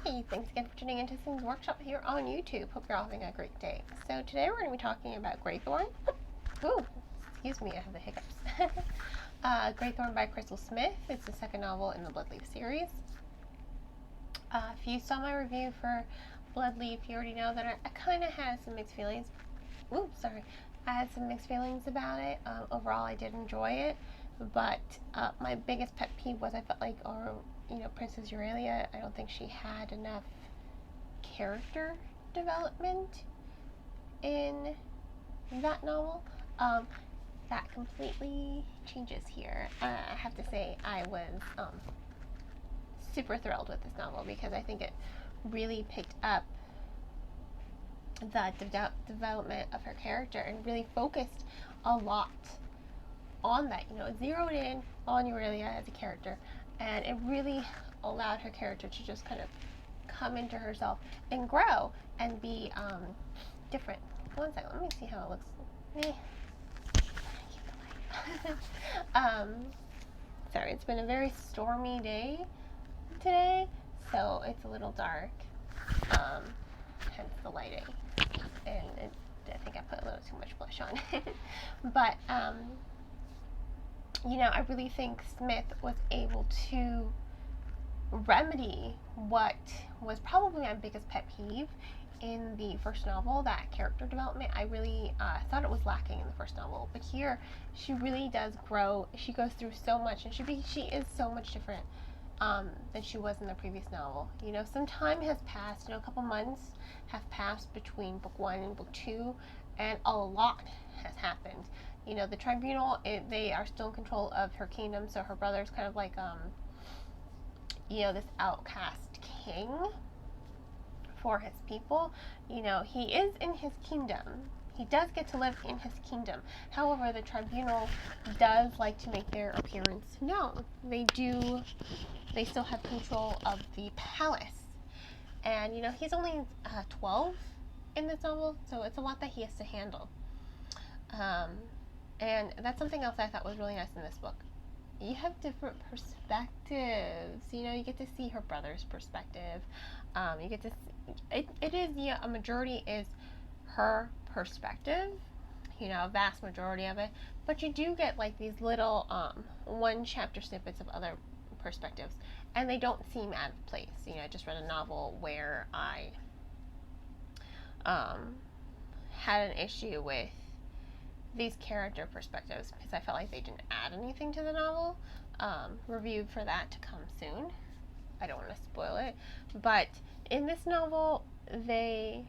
Hey, thanks again for tuning into Things Workshop here on YouTube. Hope you're all having a great day. So today we're going to be talking about Greythorne. Ooh, excuse me, I have the hiccups. Greythorne by Crystal Smith. It's the second novel in the Bloodleaf series. If you saw my review for Bloodleaf, you already know that I kind of had some mixed feelings. Ooh, sorry. I had some mixed feelings about it. Overall, I did enjoy it, but my biggest pet peeve was I felt like, Princess Aurelia, I don't think she had enough character development in that novel. That completely changes here. I have to say I was super thrilled with this novel because I think it really picked up the development of her character and really focused a lot on that. It zeroed in on Aurelia as a character, and it really allowed her character to just kind of come into herself and grow and be different. One second, let me see how it looks. Sorry, it's been a very stormy day today, so it's a little dark, hence the lighting, and I think I put a little too much blush on. But I really think Smith was able to remedy what was probably my biggest pet peeve in the first novel, that character development. I really thought it was lacking in the first novel, but here she really does grow. She goes through so much, and she is so much different than she was in the previous novel. Some time has passed. A couple months have passed between book 1 and book 2, and a lot has happened. The tribunal, they are still in control of her kingdom, so her brother's kind of like this outcast king for his people. He is in his kingdom. He does get to live in his kingdom. However, the tribunal does like to make their appearance known. They still have control of the palace. And, he's only 12 in this novel, so it's a lot that he has to handle. And that's something else I thought was really nice in this book. You have different perspectives. You get to see her brother's perspective. You get to see, it is, a majority is her perspective, a vast majority of it, but you do get like these little one chapter snippets of other perspectives, and they don't seem out of place. I just read a novel where I had an issue with these character perspectives because I felt like they didn't add anything to the novel. Review for that to come soon. I don't want to spoil it, but in this novel they're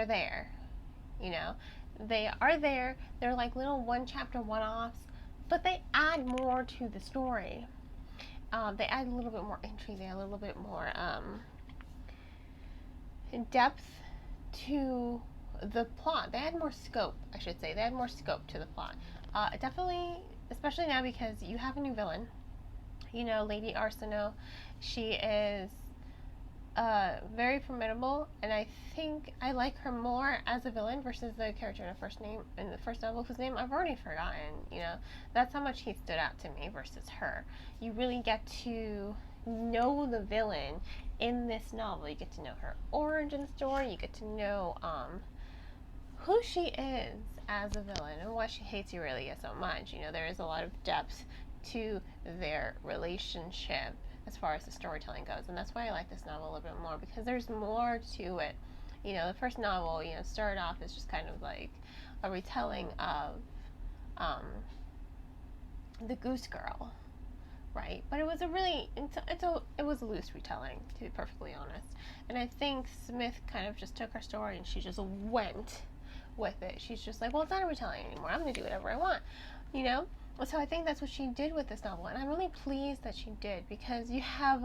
there. They are there. They're like little one chapter one-offs, but they add more to the story. They add a little bit more intrigue. They add a little bit more depth to the plot. They had more scope, I should say. They had more scope to the plot. Definitely, especially now because you have a new villain. Lady Arsenault. She is very formidable, and I think I like her more as a villain versus the character in the first novel, whose name I've already forgotten. That's how much he stood out to me versus her. You really get to know the villain in this novel. You get to know her origin story. You get to know who she is as a villain and why she hates Aurelia so much. There is a lot of depth to their relationship as far as the storytelling goes, and that's why I like this novel a little bit more, because there's more to it. The first novel, started off as just kind of like a retelling of the Goose Girl, right? But it was it was a loose retelling, to be perfectly honest. And I think Smith kind of just took her story and she just went with it. She's just like, well, it's not a retelling anymore. I'm going to do whatever I want, So I think that's what she did with this novel, and I'm really pleased that she did, because you have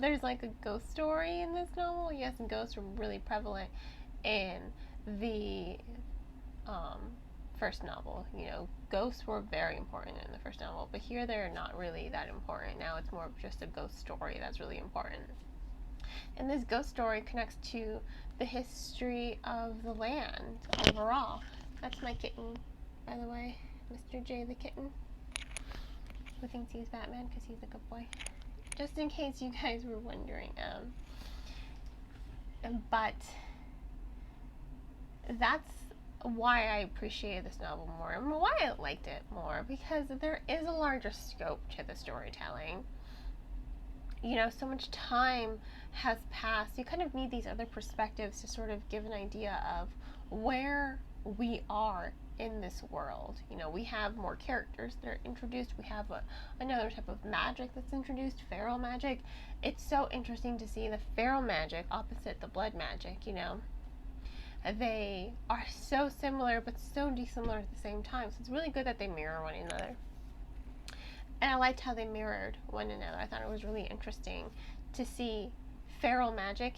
there's like a ghost story in this novel. Yes, and ghosts were really prevalent in the first novel. Ghosts were very important in the first novel, but here they're not really that important. Now it's more of just a ghost story that's really important. And this ghost story connects to the history of the land overall. That's my kitten, by the way, Mr. J the kitten. who thinks he's Batman because he's a good boy. Just in case you guys were wondering. But that's why I appreciated this novel more and why I liked it more, because there is a larger scope to the storytelling. You know, so much time has passed. You kind of need these other perspectives to sort of give an idea of where we are in this world. You know, we have more characters that are introduced. We have another type of magic that's introduced, feral magic. It's so interesting to see the feral magic opposite the blood magic, you know. They are so similar but so dissimilar at the same time. So it's really good that they mirror one another. And I liked how they mirrored one another. I thought it was really interesting to see feral magic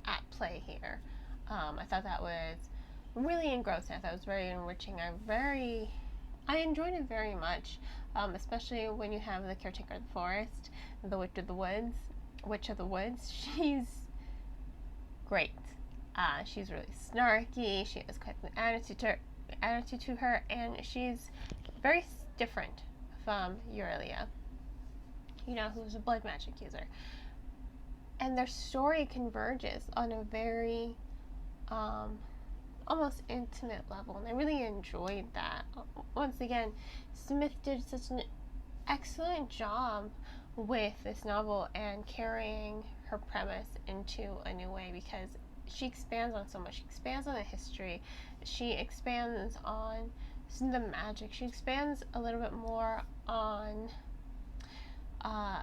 at play here. I thought that was really engrossing. I thought it was very enriching. I enjoyed it very much, especially when you have the caretaker of the forest, the witch of the woods. She's great. She's really snarky. She has quite an attitude to her, and she's very different from Aurelia, you know, who's a blood magic user. And their story converges on a very almost intimate level, and I really enjoyed that. Once again, Smith did such an excellent job with this novel and carrying her premise into a new way, because she expands on so much. She expands on the history. She expands on the magic. She expands a little bit more on I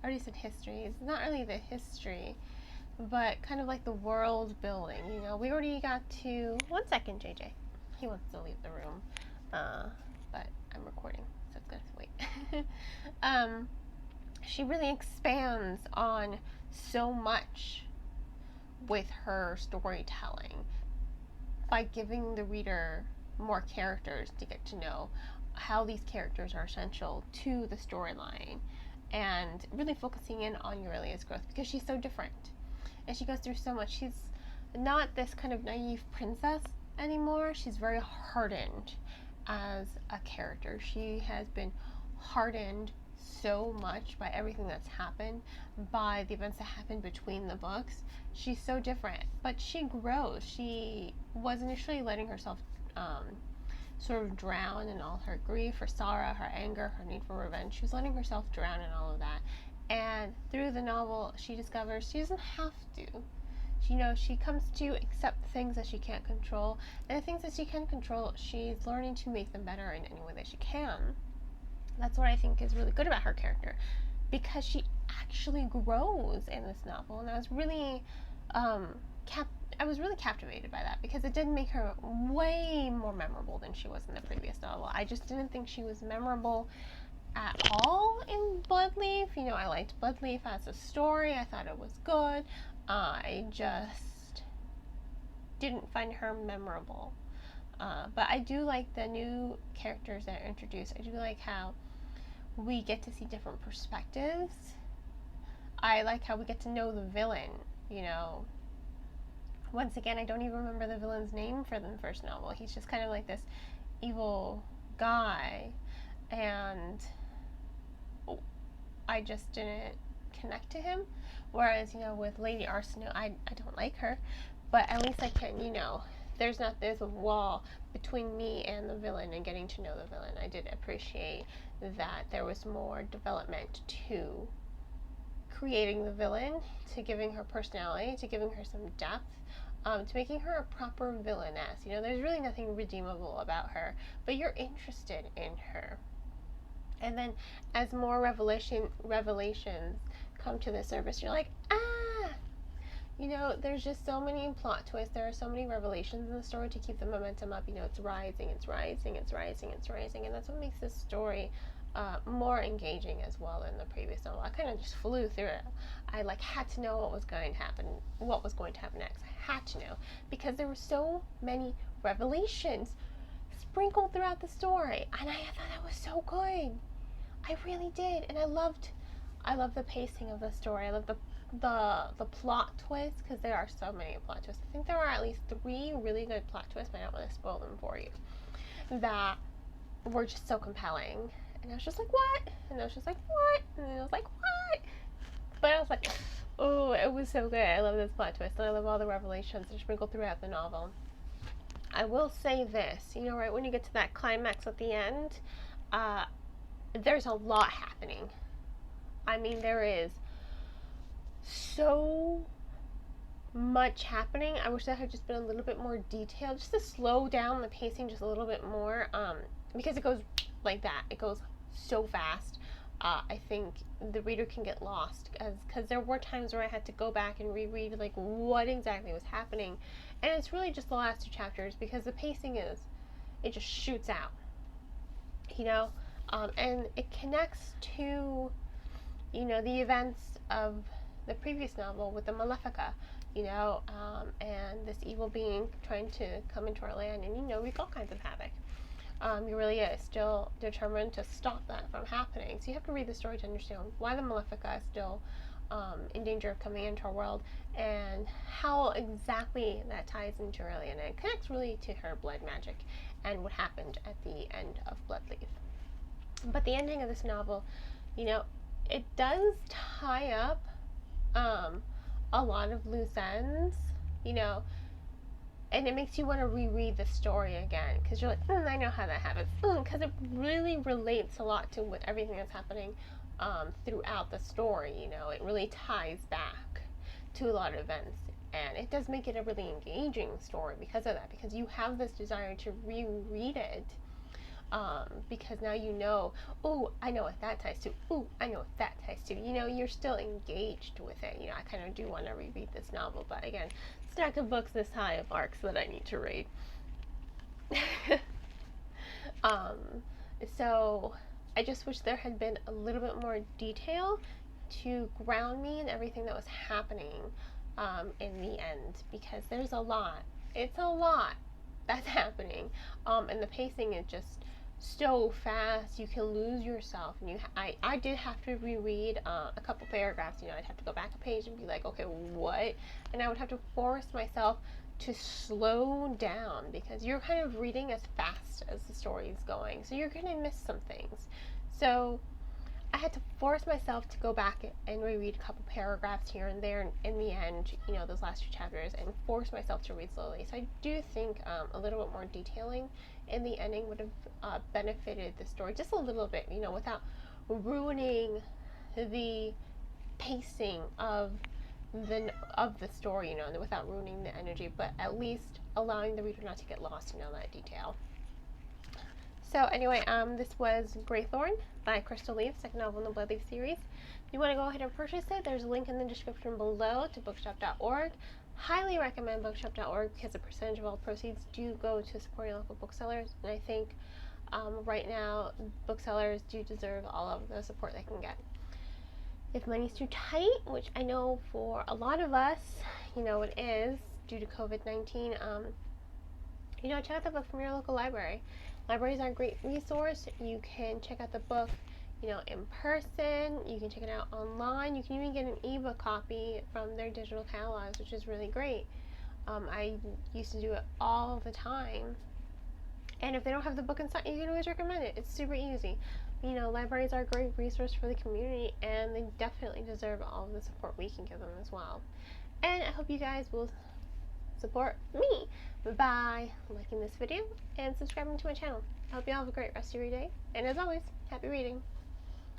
already said history. It's not really the history, but kind of like the world building. You know, we already got to... One second, JJ. He wants to leave the room. But I'm recording, so it's going to wait. She really expands on so much with her storytelling by giving the reader more characters to get to know how these characters are essential to the storyline, and really focusing in on Aurelia's growth, because she's so different and she goes through so much. She's not this kind of naive princess anymore. She's very hardened as a character. She has been hardened so much by everything that's happened, by the events that happened between the books. She's so different, but she grows. She was initially letting herself sort of drown in all her grief, her sorrow, her anger, her need for revenge. She was letting herself drown in all of that. And through the novel, she discovers she doesn't have to. She comes to accept the things that she can't control, and the things that she can control, she's learning to make them better in any way that she can. That's what I think is really good about her character, because she actually grows in this novel, and I was really captivated by that, because it did make her way more memorable than she was in the previous novel. I just didn't think she was memorable at all in Bloodleaf. I liked Bloodleaf as a story. I thought it was good. I just didn't find her memorable. But I do like the new characters that are introduced. I do like how we get to see different perspectives. I like how we get to know the villain, Once again, I don't even remember the villain's name for the first novel. He's just kind of like this evil guy, and I just didn't connect to him. Whereas, with Lady Arsinoe, I don't like her, but at least I can, there's a wall between me and the villain and getting to know the villain. I did appreciate that there was more development to creating the villain, to giving her personality, to giving her some depth, to making her a proper villainess. There's really nothing redeemable about her, but you're interested in her. And then as more revelations come to the surface, you're like, there's just so many plot twists. There are so many revelations in the story to keep the momentum up. It's rising, and that's what makes this story more engaging as well than the previous novel. I kind of just flew through it. I had to know what was going to happen next. I had to know, because there were so many revelations sprinkled throughout the story, and I thought that was so good. I really did, and I loved the pacing of the story. I love the plot twists, because there are so many plot twists. I think there are at least 3 really good plot twists, but I don't want to spoil them for you, that were just so compelling. And I was just like, what? And I was just like, what? And I was like, what? But I was like, oh, it was so good. I love this plot twist, and I love all the revelations that are sprinkled throughout the novel. I will say this, right when you get to that climax at the end, there's a lot happening. I mean, there is so much happening. I wish that had just been a little bit more detailed, just to slow down the pacing just a little bit more, because it goes like that. It goes so fast. I think the reader can get lost, because there were times where I had to go back and reread like what exactly was happening, and it's really just the last 2 chapters, because the pacing it just shoots out, and it connects to the events of the previous novel with the Malefica, and this evil being trying to come into our land and wreak all kinds of havoc. He really is still determined to stop that from happening. So you have to read the story to understand why the Malefica is still in danger of coming into our world, and how exactly that ties into Aurelia. And it connects really to her blood magic and what happened at the end of Bloodleaf. But the ending of this novel, it does tie up a lot of loose ends, and it makes you want to reread the story again, because you're like, I know how that happens, because it really relates a lot to everything that's happening throughout the story. It really ties back to a lot of events, and it does make it a really engaging story because of that, because you have this desire to reread it, because now I know what that ties to, I know what that ties to, you're still engaged with it. I kind of do want to reread this novel, but again, stack of books this high of arcs that I need to read. So I just wish there had been a little bit more detail to ground me in everything that was happening in the end, because there's a lot. It's a lot that's happening, and the pacing is just so fast, you can lose yourself. And I did have to reread a couple paragraphs. I'd have to go back a page and be like, okay, what? And I would have to force myself to slow down, because you're kind of reading as fast as the story is going, so you're going to miss some things. So I had to force myself to go back and reread a couple paragraphs here and there, and in the end, those last 2 chapters, and force myself to read slowly. So I do think a little bit more detailing in the ending would have benefited the story just a little bit, without ruining the pacing of the story, without ruining the energy, but at least allowing the reader not to get lost in all that detail. So anyway, this was Greythorne by Crystal Leaf, second novel in the Bloodleaf series. If you want to go ahead and purchase it, there's a link in the description below to bookshop.org. Highly recommend bookshop.org, because a percentage of all proceeds do go to supporting local booksellers, and I think right now booksellers do deserve all of the support they can get. If money's too tight, which I know for a lot of us, it is due to COVID-19, check out the book from your local library. Libraries are a great resource. You can check out the book, in person. You can check it out online. You can even get an ebook copy from their digital catalogs, which is really great. I used to do it all the time. And if they don't have the book inside, you can always recommend it. It's super easy. Libraries are a great resource for the community, and they definitely deserve all of the support we can give them as well. And I hope you guys will support me by liking this video and subscribing to my channel. I hope you all have a great rest of your day, and as always, happy reading.